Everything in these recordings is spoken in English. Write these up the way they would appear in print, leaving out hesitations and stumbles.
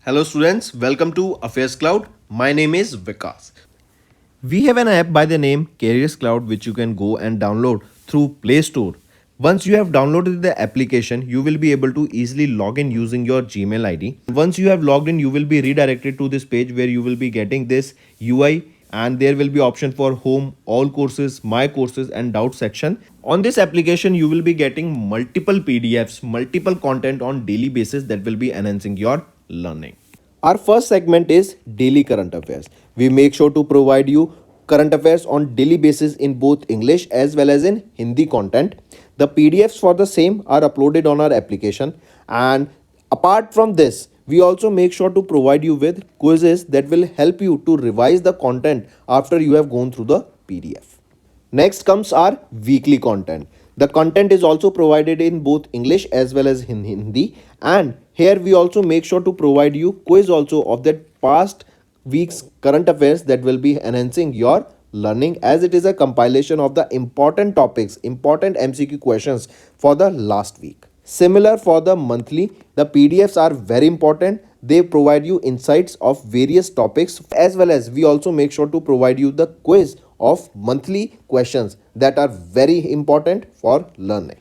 Hello students, welcome to AffairsCloud. My name is Vikas. We have an app by the name CareersCloud which you can go and download through Play Store. Once you have downloaded the application, you will be able to easily log in using your Gmail ID. Once you have logged in, you will be redirected to this page where you will be getting this UI and there will be option for home, all courses, my courses and doubt section. On this application, you will be getting multiple PDFs, multiple content on daily basis that will be enhancing your learning. Our first segment is daily current affairs. We make sure to provide you current affairs on daily basis in both English as well as in Hindi content. The PDFs for the same are uploaded on our application, and apart from this, we also make sure to provide you with quizzes that will help you to revise the content after you have gone through the PDF. Next comes our weekly content. The content is also provided in both English as well as in Hindi, and here we also make sure to provide you quiz also of that past week's current affairs that will be enhancing your learning, as it is a compilation of the important topics, important MCQ questions for the last week. Similar for the monthly, the PDFs are very important. They provide you insights of various topics, as well as we also make sure to provide you the quiz of monthly questions that are very important for learning.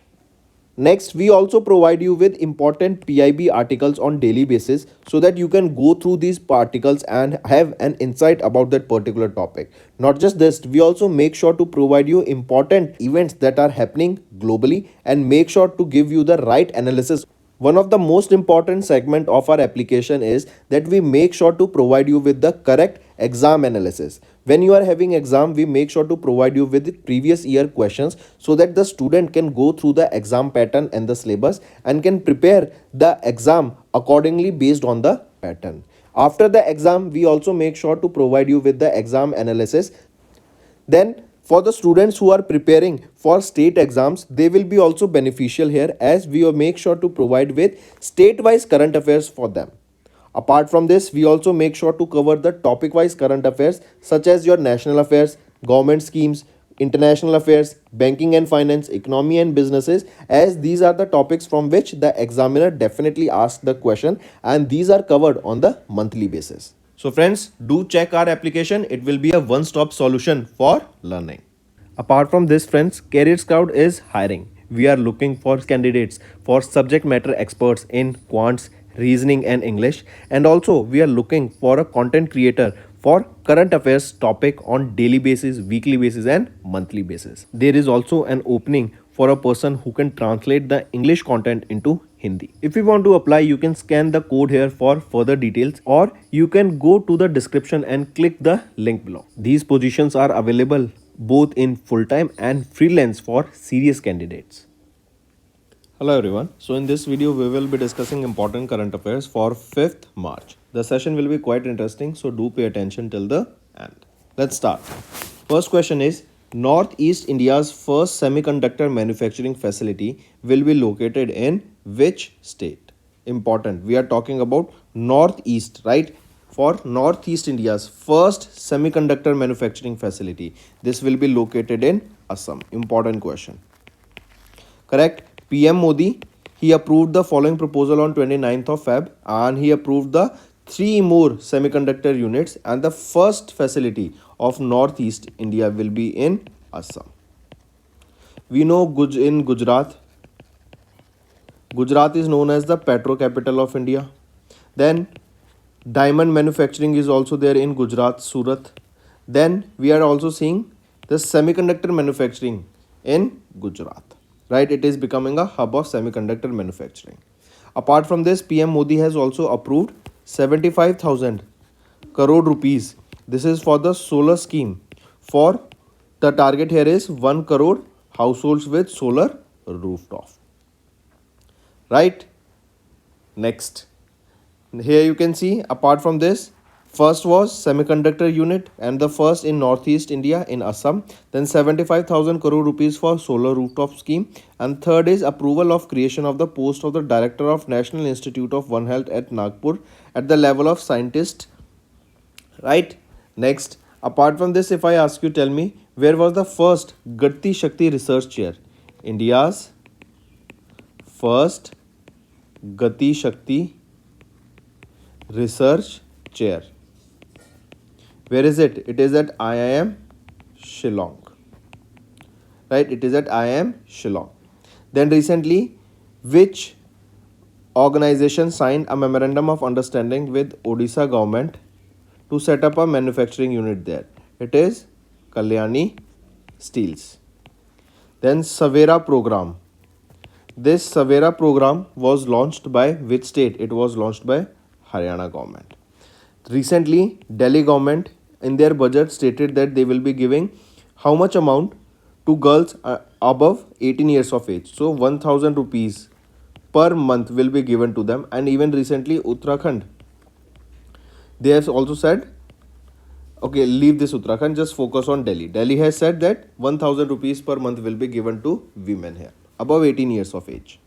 Next, we also provide you with important PIB articles on daily basis so that you can go through these articles and have an insight about that particular topic. Not just this, we also make sure to provide you important events that are happening globally and make sure to give you the right analysis. One of the most important segment of our application is that we make sure to provide you with the correct exam analysis. When you are having exam, we make sure to provide you with previous year questions so that the student can go through the exam pattern and the syllabus and can prepare the exam accordingly based on the pattern. After the exam, we also make sure to provide you with the exam analysis. Then for the students who are preparing for state exams, they will be also beneficial here, as we will make sure to provide with state-wise current affairs for them. Apart from this, we also make sure to cover the topic-wise current affairs such as your national affairs, government schemes, international affairs, banking and finance, economy and businesses, as these are the topics from which the examiner definitely asks the question, and these are covered on the monthly basis. So friends, do check our application. It will be a one-stop solution for learning. Apart from this, friends, CareersCloud is hiring. We are looking for candidates for subject matter experts in quants, reasoning and English, and also we are looking for a content creator for current affairs topic on daily basis, weekly basis and monthly basis. There is also an opening for a person who can translate the English content into Hindi. If you want to apply, you can scan the code here for further details, or you can go to the description and click the link below. These positions are available both in full-time and freelance for serious candidates. Hello everyone. So in this video we will be discussing important current affairs for 5th March. The session will be quite interesting, so do pay attention till the end. Let's start. First question is, Northeast India's first semiconductor manufacturing facility will be located in which state? Important. We are talking about Northeast, right? For Northeast India's first semiconductor manufacturing facility, this will be located in Assam. Important question. Correct. PM Modi, he approved the following proposal on 29th of Feb, and he approved the 3 more semiconductor units, and the first facility of Northeast India will be in Assam. We know in Gujarat is known as the petro capital of India. Then diamond manufacturing is also there in Gujarat, Surat. Then we are also seeing the semiconductor manufacturing in Gujarat. Right, it is becoming a hub of semiconductor manufacturing. Apart from this, PM Modi has also approved 75,000 crore rupees. This is for the solar scheme. For the target here is 1 crore households with solar rooftop. Right. Next, here you can see, apart from this, first was semiconductor unit and the first in Northeast India in Assam. Then 75,000 crore rupees for solar rooftop scheme. And third is approval of creation of the post of the Director of National Institute of One Health at Nagpur at the level of scientist. Right. Next, apart from this, if I ask you, tell me, where was the first Gati Shakti research chair? India's first Gati Shakti Research Chair. Where is it? It is at IIM Shillong. Right? It is at IIM Shillong. Then recently, which organization signed a memorandum of understanding with Odisha government to set up a manufacturing unit there? It is Kalyani Steels. Then Savera program. This Savera program was launched by which state? It was launched by Haryana government. Recently, Delhi government in their budget stated that they will be giving how much amount to girls above 18 years of age. So 1000 rupees per month will be given to them. And even recently Uttarakhand, they have also said, okay, leave this Uttarakhand, just focus on Delhi. Delhi has said that 1000 rupees per month will be given to women here above 18 years of age.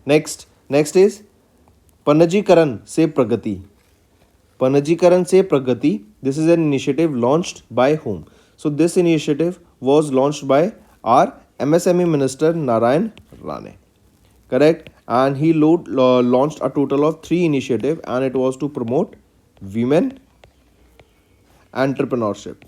Next is Panajikaran Se Pragati. Panajikaran Se Pragati. This is an initiative launched by whom? So this initiative was launched by our MSME Minister Narayan Rane. Correct? And he launched a total of 3 initiatives, and it was to promote women entrepreneurship.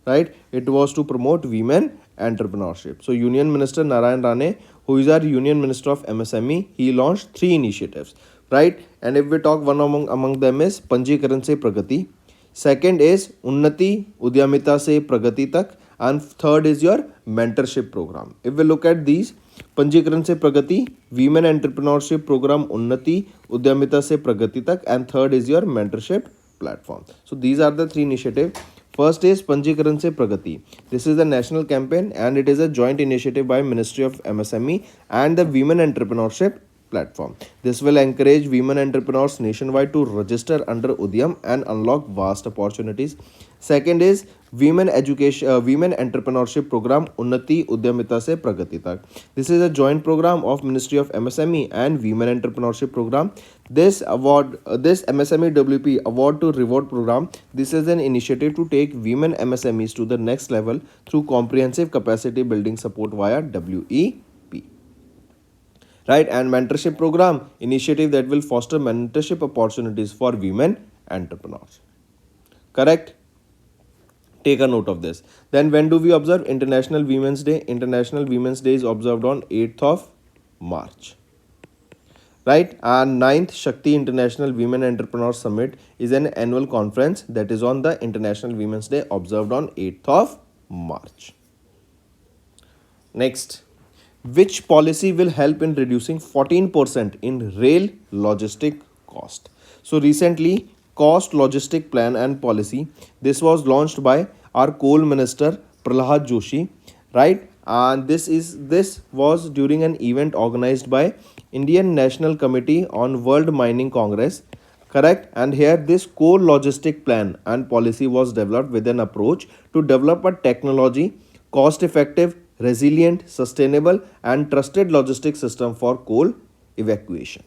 Right? It was to promote women entrepreneurship. So Union Minister Narayan Rane, who is our Union Minister of MSME, he launched 3 initiatives. Right? And if we talk, one among them is Panjikaran Se Pragati. Second is Unnati Udyamita Se Pragati Tak. And third is your mentorship program. If we look at these, Panjikaran Se Pragati, Women Entrepreneurship Program Unnati Udyamita Se Pragati Tak, and third is your mentorship platform. So these are the 3 initiatives. First is Panjikaran Se Pragati. This is a national campaign, and it is a joint initiative by Ministry of MSME and the Women Entrepreneurship platform. This will encourage women entrepreneurs nationwide to register under Udyam and unlock vast opportunities. Second is Women Entrepreneurship Program Unnati Udyamita Se Pragati Tak. This is a joint program of Ministry of MSME and Women Entrepreneurship Program. This MSME WP Award to Reward Program, this is an initiative to take women MSMEs to the next level through comprehensive capacity building support via WEP. Right? And mentorship program, initiative that will foster mentorship opportunities for women entrepreneurs. Correct? Take a note of this. Then when do we observe International Women's Day? International Women's Day is observed on 8th of March. Right? And 9th Shakti International Women Entrepreneur Summit is an annual conference that is on the International Women's Day, observed on 8th of March. Next, which policy will help in reducing 14% in rail logistic cost? So recently, cost logistic plan and policy, this was launched by our coal minister Prahlad Joshi, right? And this was during an event organized by Indian National Committee on World Mining Congress. Correct? And here this coal logistic plan and policy was developed with an approach to develop a technology, cost effective, resilient, sustainable and trusted logistics system for coal evacuation.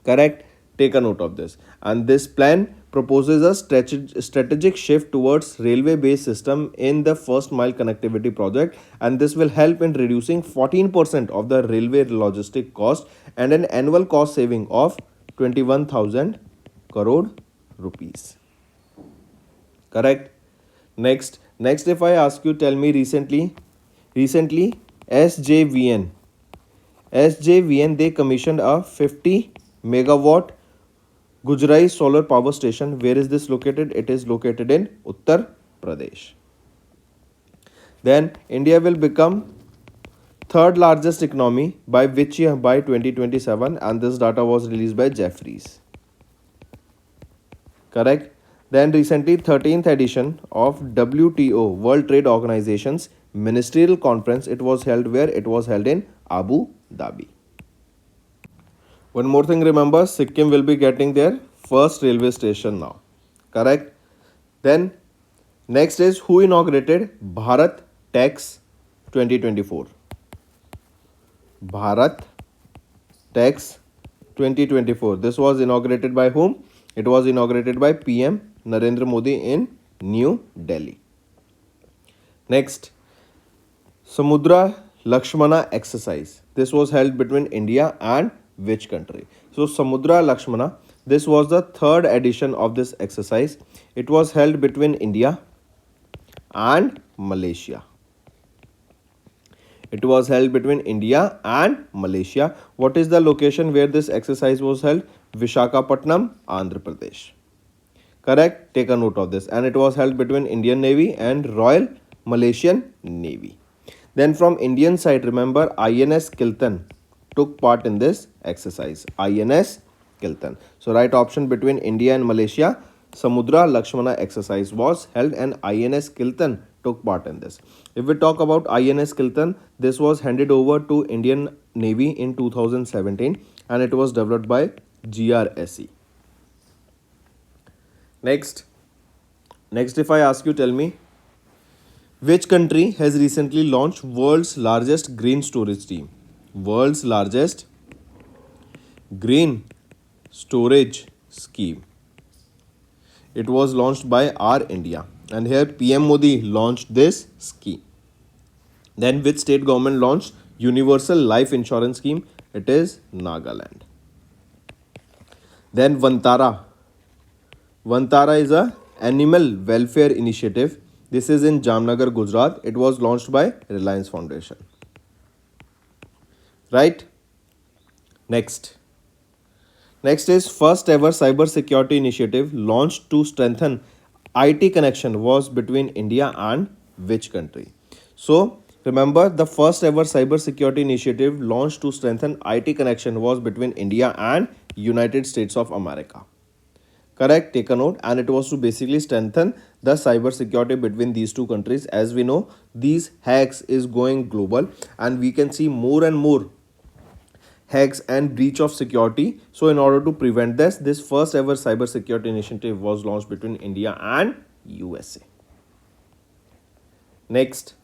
Correct? Take a note of this. And this plan proposes a strategic shift towards railway-based system in the first mile connectivity project, and this will help in reducing 14% of the railway logistic cost and an annual cost saving of 21,000 crore rupees. Correct? Next, if I ask you, tell me recently SJVN, they commissioned a 50 megawatt Gujarai solar power station. Where is this located? It is located in Uttar Pradesh. Then India will become third largest economy by which year? By 2027, and this data was released by Jefferies. Correct? Then recently 13th edition of WTO, World Trade Organization's ministerial conference, it was held where? It was held in Abu Dhabi. One more thing, remember, Sikkim will be getting their first railway station now. Correct? Then next is who inaugurated Bharat Tax 2024? Bharat Tax 2024. This was inaugurated by whom? It was inaugurated by PM Narendra Modi in New Delhi. Next, Samudra Lakshmana exercise. This was held between India and which country? So Samudra Lakshmana, this was the third edition of this exercise. It was held between India and Malaysia. It was held between India and Malaysia. What is the location where this exercise was held? Visakhapatnam, Andhra Pradesh. Correct? Take a note of this. And it was held between Indian Navy and Royal Malaysian Navy. Then from Indian side, remember INS Kiltan took part in this exercise. INS Kiltan. So right option between India and Malaysia, Samudra Lakshmana exercise was held and INS Kiltan took part in this. If we talk about INS Kiltan, this was handed over to Indian Navy in 2017 and it was developed by GRSE. Next if I ask you, tell me, which country has recently launched world's largest green storage team? World's largest green storage scheme. It was launched by our India, and here PM Modi launched this scheme. Then which state government launched universal life insurance scheme? It is Nagaland. Then Vantara. Vantara is a animal welfare initiative. This is in Jamnagar, Gujarat. It was launched by Reliance Foundation. Right? Next is first ever cyber security initiative launched to strengthen IT connection was between India and which country? So remember, the first ever cyber security initiative launched to strengthen IT connection was between India and United States of America. Correct, take a note. And it was to basically strengthen the cyber security between these two countries. As we know, these hacks is going global and we can see more and more hacks and breach of security. So in order to prevent this first ever cyber security initiative was launched between India and USA. Next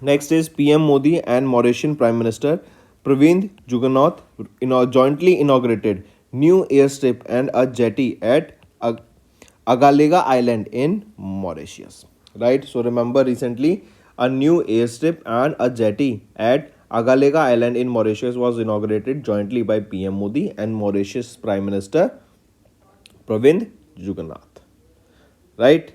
is PM Modi and Mauritian Prime Minister Pravind Jugnauth jointly inaugurated new airstrip and a jetty at Agalega Island in Mauritius. Right? So remember, recently a new airstrip and a jetty at Agalega Island in Mauritius was inaugurated jointly by PM Modi and Mauritius Prime Minister Pravind Jugnauth. Right?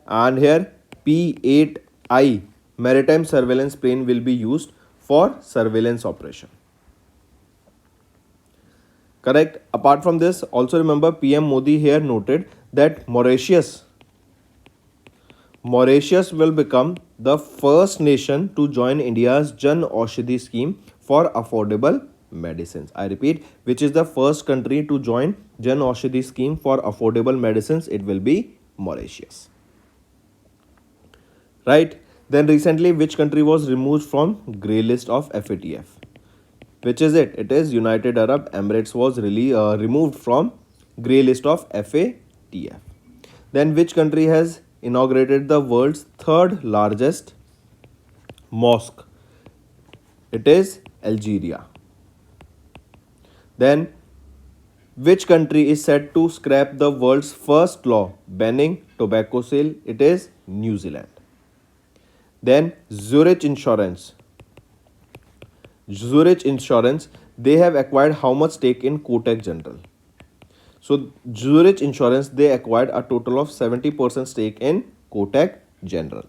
And here P-8I maritime surveillance plane will be used for surveillance operation. Correct. Apart from this, also remember PM Modi here noted that Mauritius will become the first nation to join India's Jan Aushadhi scheme for affordable medicines. I repeat, which is the first country to join Jan Aushadhi scheme for affordable medicines? It will be Mauritius. Right? Then recently, which country was removed from grey list of FATF? Which is it? It is United Arab Emirates was removed from grey list of FATF. Then which country has inaugurated the world's third largest mosque? It is Algeria. Then which country is set to scrap the world's first law banning tobacco sale? It is New Zealand. Then Zurich Insurance, they have acquired how much stake in Kotak General? So Zurich Insurance, they acquired a total of 70% stake in Kotak General.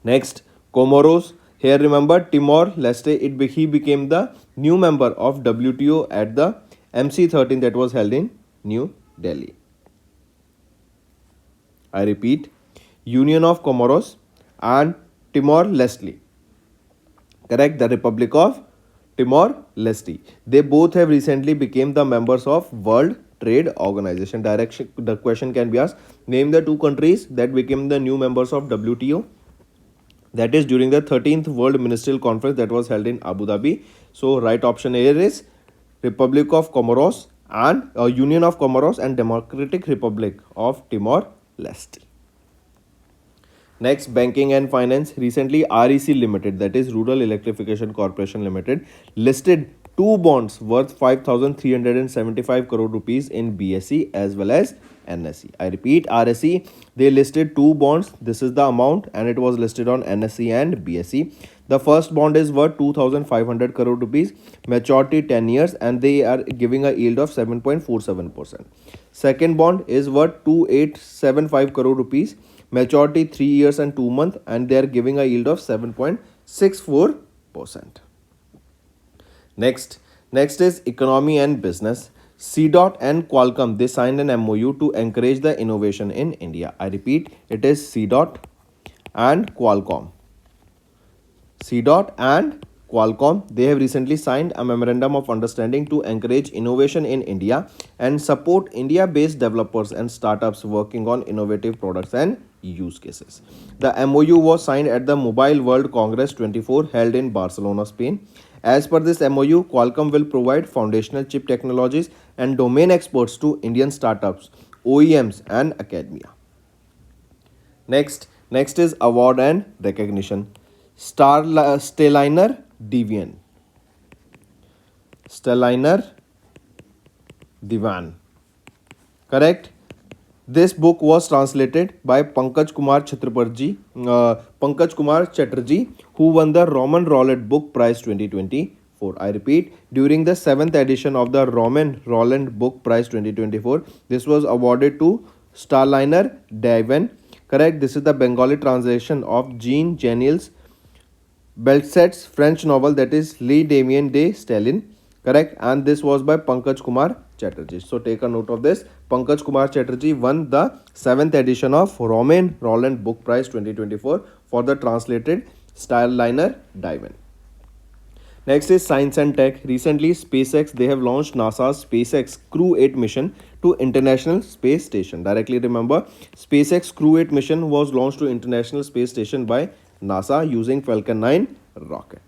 Next, Comoros. Here remember Timor-Leste, he became the new member of WTO at the MC13 that was held in New Delhi. I repeat, Union of Comoros and Timor-Leste. Correct, the Republic of Timor-Leste. They both have recently become the members of World Trade Organization. The question can be asked, name the two countries that became the new members of WTO. That is during the 13th World Ministerial Conference that was held in Abu Dhabi. So right option here is Republic of Comoros and Union of Comoros and Democratic Republic of Timor-Leste. Next, banking and finance. Recently, REC Limited, that is Rural Electrification Corporation Limited, listed two bonds worth 5,375 crore rupees in BSE as well as NSE. I repeat, REC, they listed two bonds. This is the amount and it was listed on NSE and BSE. The first bond is worth 2,500 crore rupees, maturity 10 years, and they are giving a yield of 7.47%. Second bond is worth 2,875 crore rupees, maturity 3 years and 2 months, and they are giving a yield of 7.64%. Next is economy and business. CDOT and Qualcomm, they signed an MOU to encourage the innovation in India. I repeat, it is CDOT and Qualcomm. CDOT and Qualcomm, they have recently signed a memorandum of understanding to encourage innovation in India and support India-based developers and startups working on innovative products and use cases. The MOU was signed at the Mobile World Congress 24 held in Barcelona, Spain. As per this MOU, Qualcomm will provide foundational chip technologies and domain experts to Indian startups, OEMs, and academia. Next is award and recognition. Stelliner Divan. Stelliner Divan. Correct? This book was translated by Pankaj Kumar Chatterjee, who won the Roman Rolland Book Prize 2024. I repeat, during the 7th edition of the Roman Rolland Book Prize 2024, this was awarded to Starliner Divan. Correct? This is the Bengali translation of Jean Genial's Belset's French novel, that is Les Damien de Stalin. Correct? And this was by Pankaj Kumar Chatterjee. So take a note of this. Pankaj Kumar Chatterjee won the 7th edition of Roman Rolland Book Prize 2024 for the translated Starliner Divan. Next is science and tech. Recently, SpaceX, they have launched NASA's SpaceX Crew 8 mission to International Space Station. Directly remember, SpaceX Crew 8 mission was launched to International Space Station by NASA using Falcon 9 rocket.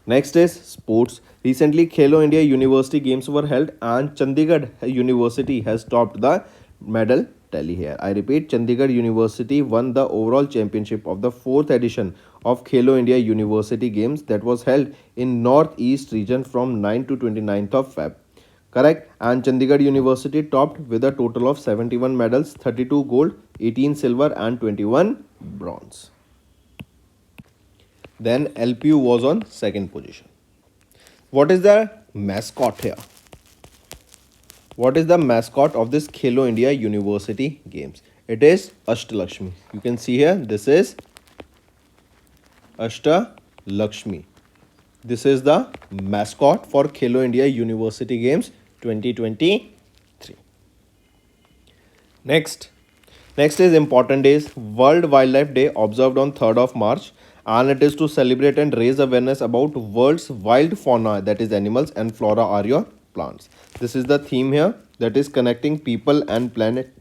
Next is sports. Recently, Khelo India University Games were held and Chandigarh University has topped the medal tally here. I repeat, Chandigarh University won the overall championship of the 4th edition of Khelo India University Games that was held in Northeast region from 9 to 29th of Feb. Correct? And Chandigarh University topped with a total of 71 medals, 32 gold, 18 silver and 21 bronze. Then LPU was on second position. What is the mascot here? What is the mascot of this Khelo India University Games? It is Ashtalakshmi. You can see here, this is Ashtalakshmi. This is the mascot for Khelo India University Games 2023. Next is important days. World Wildlife Day observed on 3rd of March, and it is to celebrate and raise awareness about world's wild fauna, that is animals, and flora are your plants. This is the theme here, that is connecting people and planet,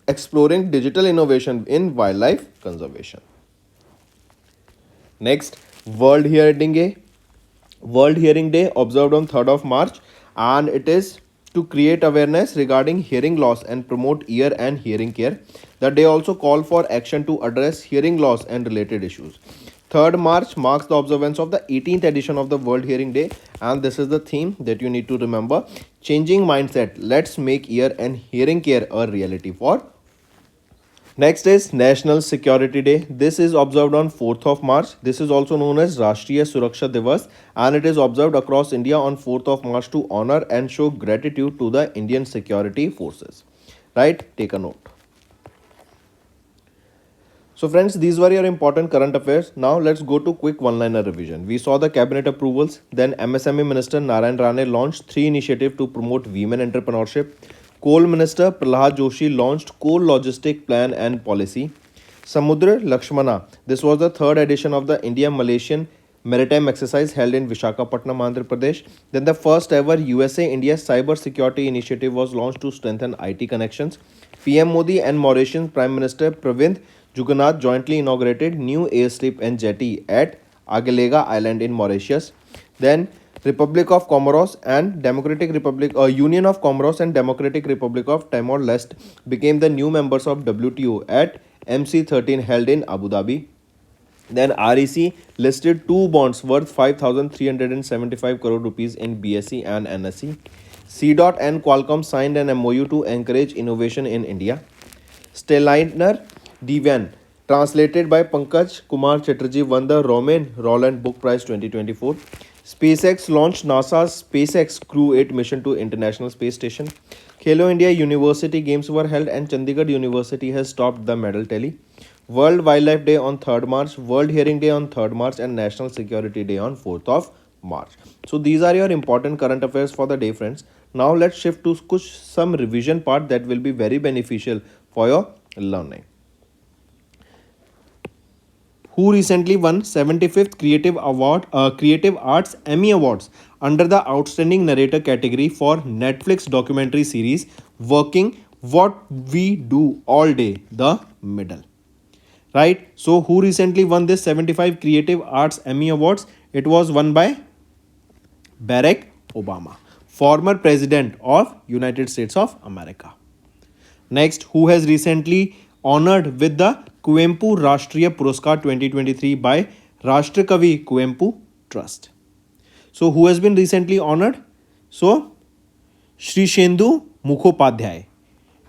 exploring digital innovation in wildlife conservation. Next, World Hearing Day. World Hearing Day observed on 3rd of March, and it is to create awareness regarding hearing loss and promote ear and hearing care. The day also called for action to address hearing loss and related issues. 3rd March marks the observance of the 18th edition of the World Hearing Day, and this is the theme that you need to remember: changing mindset. Let's make ear and hearing care a reality for. Next is National Security Day. This is observed on 4th of March. This is also known as Rashtriya Suraksha Divas, and it is observed across India on 4th of March to honor and show gratitude to the Indian security forces. Right? Take a note. So friends, these were your important current affairs. Now let's go to quick one-liner revision. We saw the cabinet approvals. Then MSME Minister Narayan Rane launched 3 initiatives to promote women entrepreneurship. Coal Minister Prahlad Joshi launched Coal Logistic Plan and Policy. Samudra Lakshmana. This was the 3rd edition of the India-Malaysian Maritime Exercise held in Visakhapatnam, Andhra Pradesh. Then the first ever USA-India Cyber Security Initiative was launched to strengthen IT connections. PM Modi and Mauritian Prime Minister Pravind Jugannath jointly inaugurated new airstrip and jetty at Agalega Island in Mauritius. Then Republic of Comoros and Union of Comoros and Democratic Republic of Timor-Leste became the new members of WTO at MC13 held in Abu Dhabi. Then REC listed 2 bonds worth 5,375 crore rupees in BSE and NSE. CDOT and Qualcomm signed an MOU to encourage innovation in India. Stelliner Divan, Translated by Pankaj Kumar Chatterjee, won the Roman Roland Book Prize 2024. SpaceX launched NASA's SpaceX Crew 8 mission to International Space Station. Khelo India University Games were held and Chandigarh University has topped the medal tally. World Wildlife Day on 3rd March, World Hearing Day on 3rd March and National Security Day on 4th of March. So these are your important current affairs for the day, friends. Now let's shift to some revision part that will be very beneficial for your learning. Who recently won 75th Creative Arts Emmy Awards under the Outstanding Narrator category for Netflix documentary series Working What We Do All Day, The Middle. Right? So who recently won this 75 Creative Arts Emmy Awards? It was won by Barack Obama, former president of United States of America. Next, who has recently honored with the Kuempu Rashtriya Puraskar 2023 by Rashtrakavi Kuempu Trust. So, who has been recently honored? So, Shri Shendu Mukhopadhyay.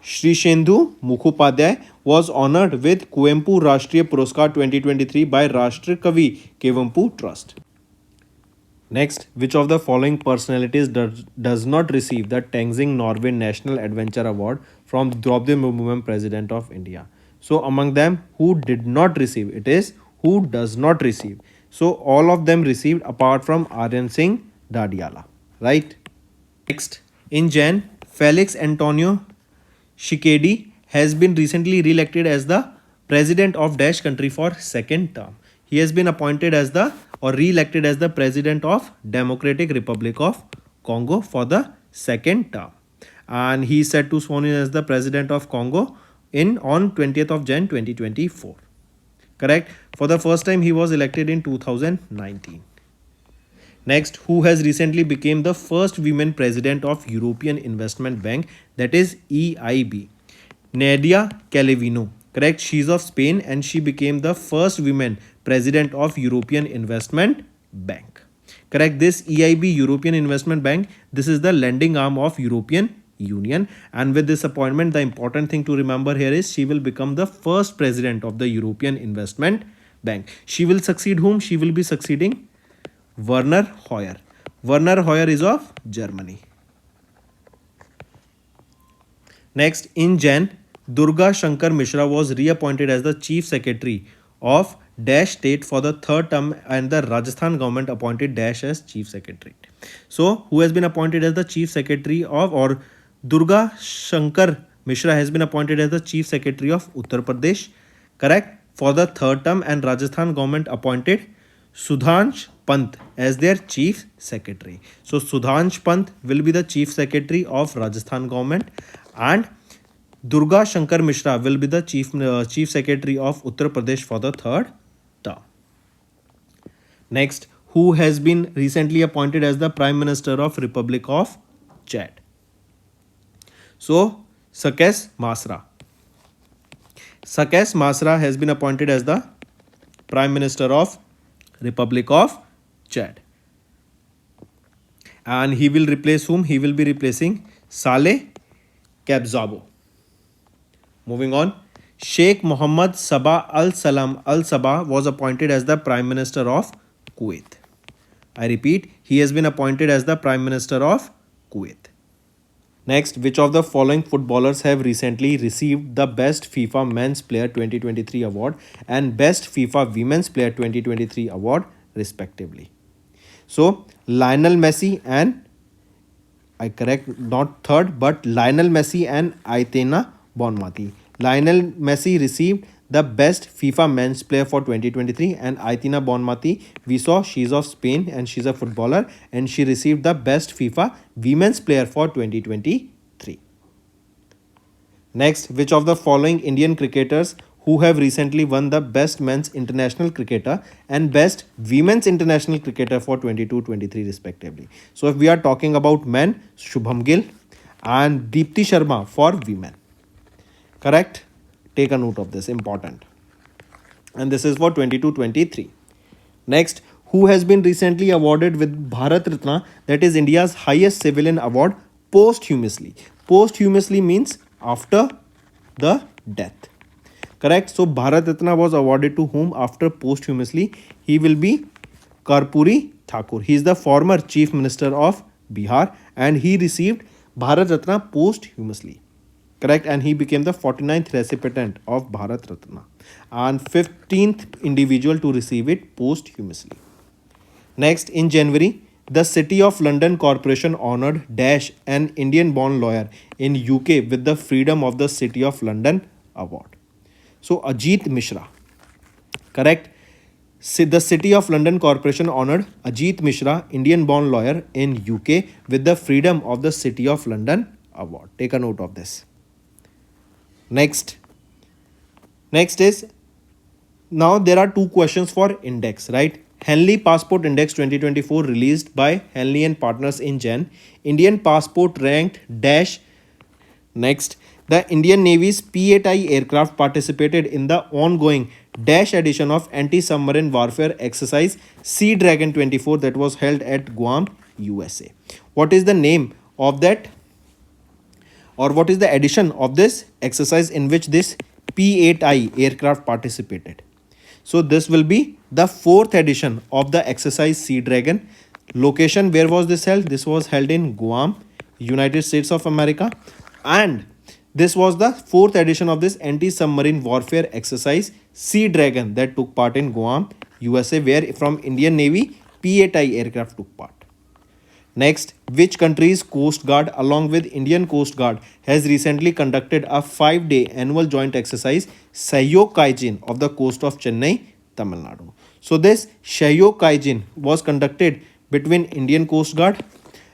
Shri Shendu Mukhopadhyay was honored with Kuempu Rashtriya Puraskar 2023 by Rashtrakavi Kuempu Trust. Next, which of the following personalities does not receive the Tenzing Norway National Adventure Award from Draupadi Murmu, President of India? So, among them, who did not receive? It is who does not receive. So, all of them received apart from Aryan Singh Dadiala. Right? Next, in Jan, Felix Antonio Shikedi has been recently re-elected as the president of Dash country for second term. He has been appointed as the or re-elected as the president of Democratic Republic of Congo for the second term, and he is set to sworn in as the president of Congo in on 20th of Jan 2024. Correct. For the first time, he was elected in 2019. Next, who has recently become the first women president of European Investment Bank, that is EIB? Nadia Calvino. Correct. She is of Spain and she became the first woman president of European Investment Bank. Correct. This EIB, European Investment Bank, this is the lending arm of European Union, and with this appointment, the important thing to remember here is she will become the first president of the European Investment Bank. She will succeed whom? She will be succeeding Werner Hoyer. Werner Hoyer is of Germany. Next, in Jan, Durga Shankar Mishra was reappointed as the Chief Secretary of Dash State for the third term, and the Rajasthan government appointed Dash as Chief Secretary. So, who has been appointed as the Chief Secretary of, or Durga Shankar Mishra has been appointed as the Chief Secretary of Uttar Pradesh, correct, for the third term, and Rajasthan government appointed Sudhansh Pant as their Chief Secretary. So, Sudhansh Pant will be the Chief Secretary of Rajasthan government, and Durga Shankar Mishra will be the Chief Secretary of Uttar Pradesh for the third term. Next, who has been recently appointed as the Prime Minister of Republic of Chad? So, Sakes Masra. Sakes Masra has been appointed as the Prime Minister of Republic of Chad. And he will replace whom? He will be replacing Saleh Kabzabo. Moving on, Sheikh Mohammed Sabah Al Salam Al Sabah was appointed as the Prime Minister of Kuwait. I repeat, he has been appointed as the Prime Minister of Kuwait. Next, which of the following footballers have recently received the Best FIFA Men's Player 2023 award and Best FIFA Women's Player 2023 award respectively? So, Lionel Messi and, I correct, not third, but Lionel Messi and Aitana Bonmati. Lionel Messi received the Best FIFA Men's Player for 2023, and Aitana Bonmati, we saw she's of Spain and she's a footballer, and she received the Best FIFA Women's Player for 2023. Next, which of the following Indian cricketers who have recently won the Best Men's International Cricketer and Best Women's International Cricketer for 22-23 respectively? So, if we are talking about men, Shubham Gill and Deepti Sharma for women. Correct? Take a note of this, important. And this is for 22-23. Next, who has been recently awarded with Bharat Ratna, that is India's highest civilian award, posthumously. Posthumously means after the death. Correct. So Bharat Ratna was awarded to whom after posthumously? He will be Karpuri Thakur. He is the former Chief Minister of Bihar and he received Bharat Ratna posthumously. Correct. And he became the 49th recipient of Bharat Ratna and 15th individual to receive it posthumously. Next, in January, the City of London Corporation honored Dash, an Indian-born lawyer in UK, with the Freedom of the City of London Award. So Ajit Mishra, correct. The City of London Corporation honored Ajit Mishra, Indian-born lawyer in UK, with the Freedom of the City of London Award. Take a note of this. Next is, now there are two questions for index, right? Henley Passport Index 2024 released by Henley and Partners in Jan. Indian passport ranked Dash. Next, the Indian Navy's P-8I aircraft participated in the ongoing Dash edition of anti-submarine warfare exercise Sea Dragon 24 that was held at Guam, USA. What is the name of that, or what is the edition of this exercise in which this P-8I aircraft participated? So this will be the 4th edition of the exercise Sea Dragon. Location, where was this held? This was held in Guam, United States of America. And this was the 4th edition of this anti-submarine warfare exercise Sea Dragon that took part in Guam, USA, where from Indian Navy P-8I aircraft took part. Next, which country's Coast Guard along with Indian Coast Guard has recently conducted a 5-day annual joint exercise Sahyog Kaijin of the coast of Chennai, Tamil Nadu. So this Sahyog Kaijin was conducted between Indian Coast Guard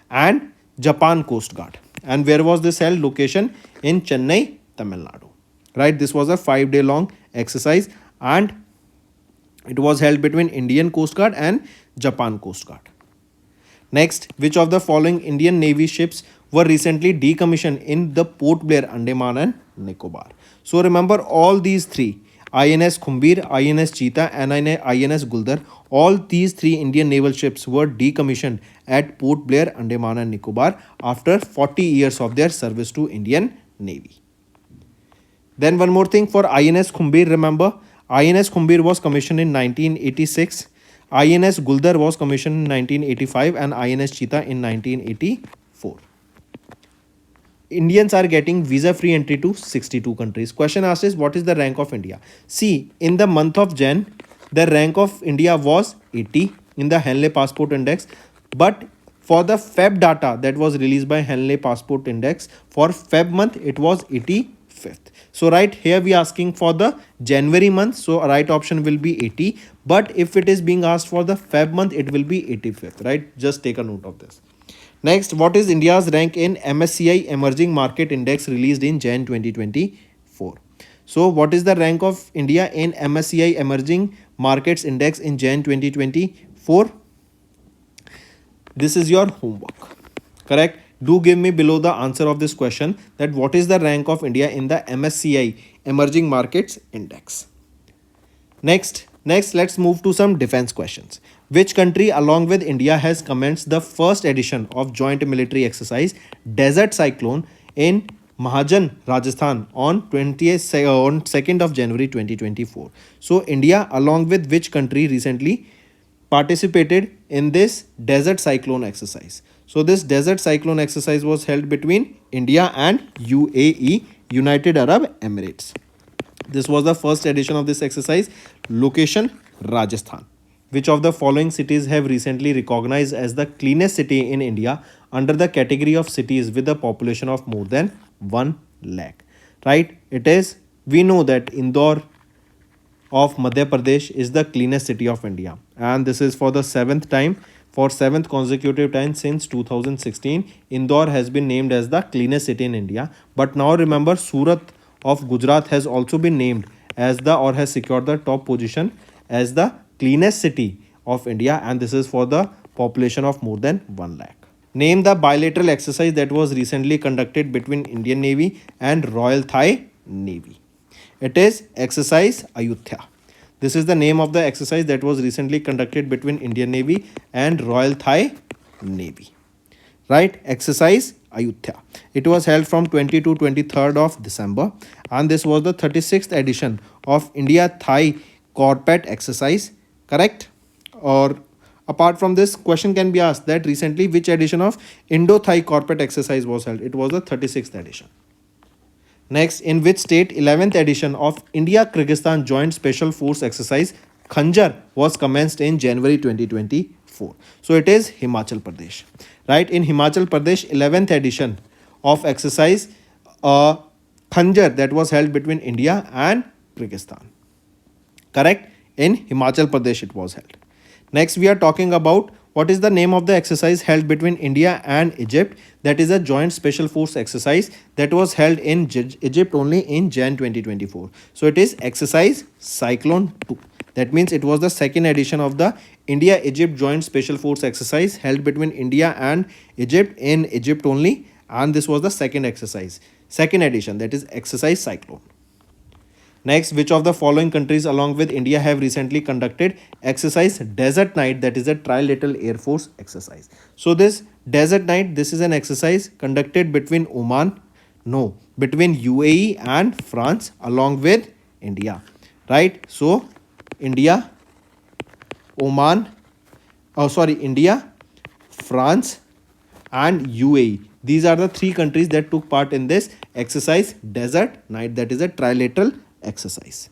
and Japan Coast Guard. And where was this held? Location in Chennai, Tamil Nadu. Right, this was a 5-day long exercise and it was held between Indian Coast Guard and Japan Coast Guard. Next, which of the following Indian Navy ships were recently decommissioned in the Port Blair, Andaman and Nicobar? So remember all these three, INS Khumbir, INS Cheetah and INS Guldar, all these three Indian naval ships were decommissioned at Port Blair, Andaman and Nicobar after 40 years of their service to Indian Navy. Then one more thing for INS Khumbir, remember INS Khumbir was commissioned in 1986. INS Guldar was commissioned in 1985 and INS Cheetah in 1984. Indians are getting visa-free entry to 62 countries. Question asked is, what is the rank of India? See, in the month of Jan, the rank of India was 80 in the Henley Passport Index. But for the Feb data that was released by Henley Passport Index, for Feb month, it was 85th. So right here we are asking for the January month. So right option will be 80. But if it is being asked for the Feb month, it will be 85th, right? Just take a note of this. Next, what is India's rank in MSCI Emerging Market Index released in Jan 2024? So what is the rank of India in MSCI Emerging Markets Index in Jan 2024? This is your homework, correct? Do give me below the answer of this question that what is the rank of India in the MSCI Emerging Markets Index. Next, let's move to some defense questions. Which country along with India has commenced the first edition of joint military exercise Desert Cyclone in Mahajan, Rajasthan on 2nd of January 2024. So India along with which country recently participated in this Desert Cyclone exercise? So this Desert Cyclone exercise was held between India and UAE, United Arab Emirates. This was the first edition of this exercise. Location, Rajasthan. Which of the following cities have recently recognized as the cleanest city in India under the category of cities with a population of more than 1 lakh? Right? It is, we know that Indore of Madhya Pradesh is the cleanest city of India. And this is for the 7th time. For 7th consecutive time since 2016, Indore has been named as the cleanest city in India. But now remember, Surat of Gujarat has also been named as the, or has secured the top position as the cleanest city of India, and this is for the population of more than 1 lakh. Name the bilateral exercise that was recently conducted between Indian Navy and Royal Thai Navy. It is exercise Ayutthaya. This is the name of the exercise that was recently conducted between Indian Navy and Royal Thai Navy. Right? Exercise Ayodhya. It was held from 20 to 23rd of December, and this was the 36th edition of India-Thai Corporate Exercise. Correct? Or apart from this, question can be asked that recently which edition of Indo-Thai Corporate Exercise was held? It was the 36th edition. Next, in which state 11th edition of India-Kyrgyzstan Joint Special Force Exercise Khanjar was commenced in January 2024. So it is Himachal Pradesh. Right, in Himachal Pradesh 11th edition of exercise Khanjar that was held between India and Kyrgyzstan. Correct? In Himachal Pradesh it was held. Next, we are talking about what is the name of the exercise held between India and Egypt. That is a joint special force exercise that was held in Egypt only in Jan 2024. So it is exercise Cyclone 2. That means it was the second edition of the India-Egypt joint special force exercise held between India and Egypt in Egypt only. And this was the second exercise, second edition, that is exercise Cyclone. Next, which of the following countries along with India have recently conducted exercise Desert Night, that is a trilateral air force exercise. So this Desert Night, this is an exercise conducted between between UAE and France along with India, right? So India, India, France and UAE. These are the three countries that took part in this exercise Desert Night, that is a trilateral exercise.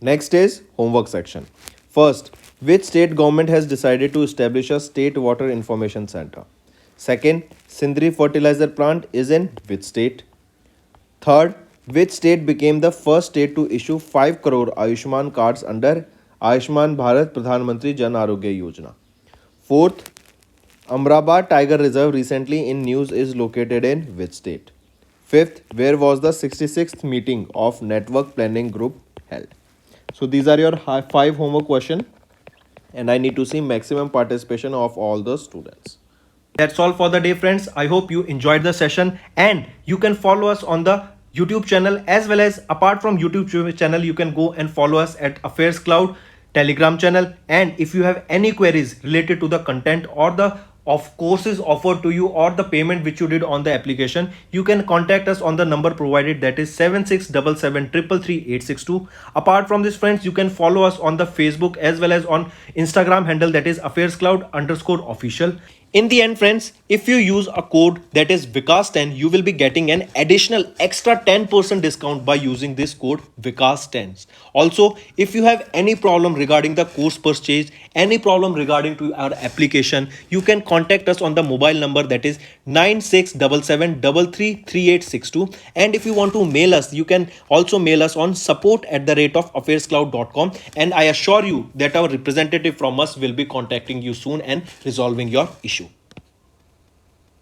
Next is homework section. First, which state government has decided to establish a state water information center? Second, Sindri fertilizer plant is in which state? Third, which state became the first state to issue 5 crore Ayushman cards under Ayushman Bharat Pradhan Mantri Jan Arogya Yojana? Fourth, Amrabad Tiger Reserve recently in news is located in which state? Fifth, where was the 66th meeting of Network Planning Group held? So these are your 5 homework questions, and I need to see maximum participation of all the students. That's all for the day, friends. I hope you enjoyed the session, and you can follow us on the YouTube channel, as well as apart from YouTube channel, you can go and follow us at AffairsCloud Telegram channel. And if you have any queries related to the content or the of courses offered to you or the payment which you did on the application, you can contact us on the number provided, that is 7677333862. Apart from this, friends, you can follow us on the Facebook as well as on Instagram handle, that is AffairsCloud_official. In the end, friends, if you use a code that is Vikas10, you will be getting an additional extra 10% discount by using this code Vikas10. Also, if you have any problem regarding the course purchase, any problem regarding to our application, you can contact us on the mobile number, that is 9677333862. And if you want to mail us, you can also mail us on support@affairscloud.com, and I assure you that our representative from us will be contacting you soon and resolving your issue.